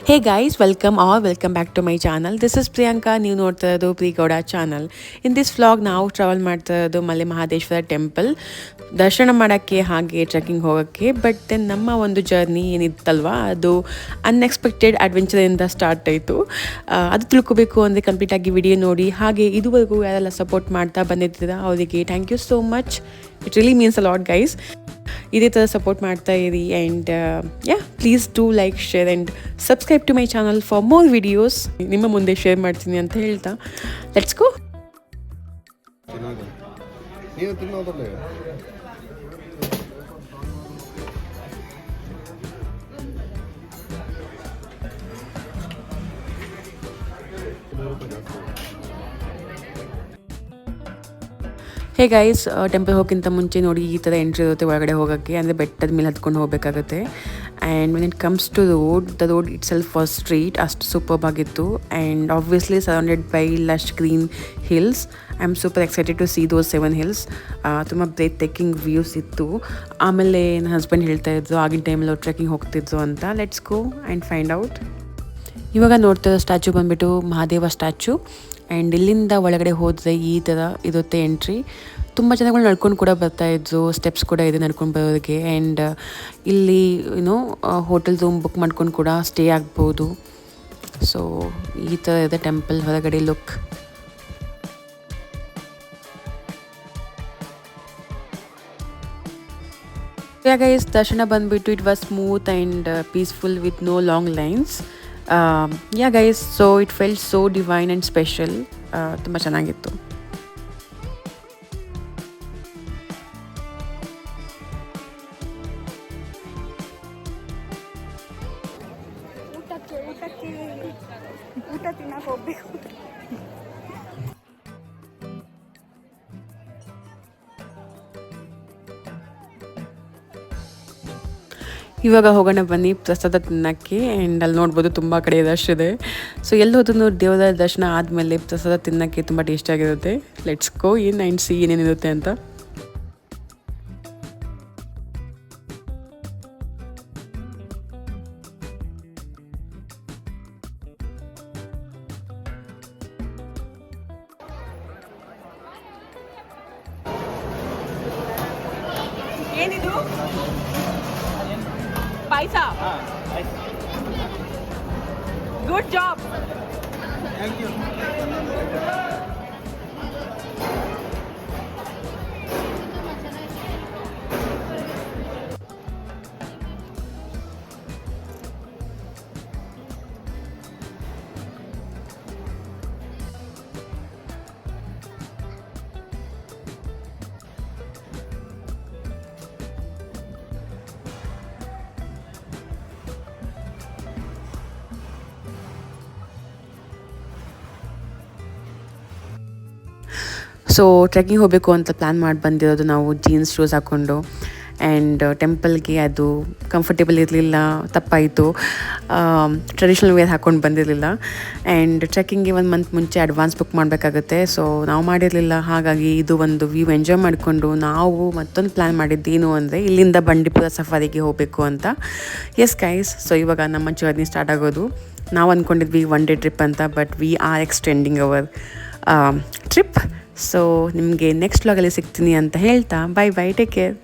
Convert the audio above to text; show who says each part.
Speaker 1: Hey guys, welcome back to my channel. This is Priyanka, ನೀವು ನೋಡ್ತಾ ಇರೋದು ಪ್ರಿಗೌಡ channel. In this vlog ನಾವು travel ಮಾಡ್ತಾ ಇರೋದು ಮಲೆ ಮಹಾದೇಶ್ವರ ಟೆಂಪಲ್ ದರ್ಶನ ಮಾಡೋಕ್ಕೆ ಹಾಗೆ ಟ್ರೆಕ್ಕಿಂಗ್ ಹೋಗೋಕ್ಕೆ. ಬಟ್ ದೆನ್ ನಮ್ಮ ಒಂದು ಜರ್ನಿ ಏನಿತ್ತಲ್ವ ಅದು ಅನ್ಎಕ್ಸ್ಪೆಕ್ಟೆಡ್ ಅಡ್ವೆಂಚರಿಂದ ಸ್ಟಾರ್ಟ್ ಆಯಿತು. ಅದು ತಿಳ್ಕೊಬೇಕು ಅಂದರೆ ಕಂಪ್ಲೀಟಾಗಿ ವಿಡಿಯೋ ನೋಡಿ. ಹಾಗೆ ಇದುವರೆಗೂ ಯಾರೆಲ್ಲ ಸಪೋರ್ಟ್ ಮಾಡ್ತಾ ಬಂದಿದ್ದೀರಾ ಅವರಿಗೆ thank you so much. It really means a lot guys. ಇದೇ ಥರ ಸಪೋರ್ಟ್ ಮಾಡ್ತಾ ಇರಿ and please do like share and subscribe to my channel for more videos. ನಿಮ್ಮ ಮುಂದೆ ಶೇರ್ ಮಾಡ್ತೀನಿ ಅಂತ ಹೇಳ್ತಾ let's go. Hey guys, temple ಹೋಗೋಕ್ಕಿಂತ ಮುಂಚೆ ನೋಡಿ ಈ ಥರ ಎಂಟ್ರಿ ಇರುತ್ತೆ ಒಳಗಡೆ ಹೋಗೋಕ್ಕೆ. ಅಂದರೆ ಬೆಟ್ಟದ ಮೇಲೆ ಹತ್ಕೊಂಡು ಹೋಗಬೇಕಾಗುತ್ತೆ. And when it comes to the road itself was street ಅಷ್ಟು ಸೂಪರ್ಬ್ ಆಗಿತ್ತು. And obviously surrounded by lush green hills. I am super excited to see those 7 hills. ತುಂಬ ಬ್ರೇತ್ ಟೇಕಿಂಗ್ ವ್ಯೂಸ್ ಇತ್ತು. ಆಮೇಲೆ ನನ್ನ ಹಸ್ಬೆಂಡ್ ಹೇಳ್ತಾ ಇದ್ರು ಆಗಿನ ಟೈಮಲ್ಲಿ ಅವ್ರು ಟ್ರೆಕ್ಕಿಂಗ್ ಹೋಗ್ತಿದ್ರು ಅಂತ. Let's go and find out. ಇವಾಗ ನೋಡ್ತಿರೋ ಸ್ಟ್ಯಾಚು ಬಂದುಬಿಟ್ಟು ಮಹಾದೇವ ಸ್ಟ್ಯಾಚು. ಆ್ಯಂಡ್ ಇಲ್ಲಿಂದ ಒಳಗಡೆ ಹೋದರೆ ಈ ಥರ ಇರುತ್ತೆ ಎಂಟ್ರಿ. ತುಂಬ ಜನಗಳು ನಡ್ಕೊಂಡು ಕೂಡ ಬರ್ತಾಯಿದ್ರು. ಸ್ಟೆಪ್ಸ್ ಕೂಡ ಇದೆ ನಡ್ಕೊಂಡು ಬರೋದಕ್ಕೆ. ಆ್ಯಂಡ್ ಇಲ್ಲಿ ಹೋಟೆಲ್ ರೂಮ್ ಬುಕ್ ಮಾಡ್ಕೊಂಡು ಕೂಡ ಸ್ಟೇ ಆಗ್ಬೋದು. ಸೊ ಈ ಥರ ಇದೆ ಟೆಂಪಲ್ ಹೊರಗಡೆ ಲುಕ್. ಗೈಸ್, ದರ್ಶನ ಬಂದುಬಿಟ್ಟು it was smooth and peaceful with no long lines. Guys, so it felt so divine and special. ತುಂಬ ಚೆನ್ನಾಗಿತ್ತು.
Speaker 2: ಊಟ ತಿನ್ನಕ್ಕೆ ಹೋಗ್ಬೇಕು.
Speaker 1: ಇವಾಗ ಹೋಗೋಣ ಬನ್ನಿ ಪ್ರಸಾದ ತಿನ್ನೋಕ್ಕೆ. ಆ್ಯಂಡ್ ಅಲ್ಲಿ ನೋಡ್ಬೋದು ತುಂಬ ಕಡೆ ರಶ್ ಇದೆ. ಸೊ ಎಲ್ಲಿ ಹೋದ್ರೂ ದೇವರ ದರ್ಶನ ಆದಮೇಲೆ ಪ್ರಸಾದ ತಿನ್ನೋಕ್ಕೆ ತುಂಬ ಟೇಸ್ಟಿಯಾಗಿರುತ್ತೆ. Let's go in and see ಏನೇನಿರುತ್ತೆ ಅಂತ.
Speaker 2: ಏನಿದು ಪಾಯಸ? Good job. Thank you.
Speaker 1: So trekking ಹೋಗಬೇಕು ಅಂತ ಪ್ಲ್ಯಾನ್ ಮಾಡಿ ಬಂದಿರೋದು ನಾವು ಜೀನ್ಸ್ ಶೂಸ್ ಹಾಕ್ಕೊಂಡು. ಆ್ಯಂಡ್ ಟೆಂಪಲ್ಗೆ ಅದು ಕಂಫರ್ಟೇಬಲ್ ಇರಲಿಲ್ಲ, ತಪ್ಪಾಯಿತು. ಟ್ರೆಡಿಷ್ನಲ್ ವೇರ್ ಹಾಕ್ಕೊಂಡು ಬಂದಿರಲಿಲ್ಲ. ಆ್ಯಂಡ್ ಟ್ರೆಕ್ಕಿಂಗ್ಗೆ 1 ಮಂತ್ ಮುಂಚೆ ಅಡ್ವಾನ್ಸ್ ಬುಕ್ ಮಾಡಬೇಕಾಗುತ್ತೆ. ಸೊ ನಾವು ಮಾಡಿರಲಿಲ್ಲ. ಹಾಗಾಗಿ ಇದು ಒಂದು ವ್ಯೂ ಎಂಜಾಯ್ ಮಾಡಿಕೊಂಡು ನಾವು ಮತ್ತೊಂದು ಪ್ಲ್ಯಾನ್ ಮಾಡಿದ್ದೇನು ಅಂದರೆ ಇಲ್ಲಿಂದ ಬಂಡೀಪುರ ಸಫಾರಿಗೆ ಹೋಗಬೇಕು ಅಂತ. ಎಸ್ ಗೈಸ್, ಸೊ ಇವಾಗ ನಮ್ಮ ಜರ್ನಿ ಸ್ಟಾರ್ಟ್ ಆಗೋದು. ನಾವು ಅಂದ್ಕೊಂಡಿದ್ವಿ 1 ಡೇ ಟ್ರಿಪ್ ಅಂತ, but we are extending our trip. So ನಿಮಗೆ ನೆಕ್ಸ್ಟ್ ವ್ಲಾಗಲ್ಲಿ ಸಿಗ್ತೀನಿ ಅಂತ ಹೇಳ್ತಾ ಬೈ ಬೈ, ಟೇಕ್ ಕೇರ್.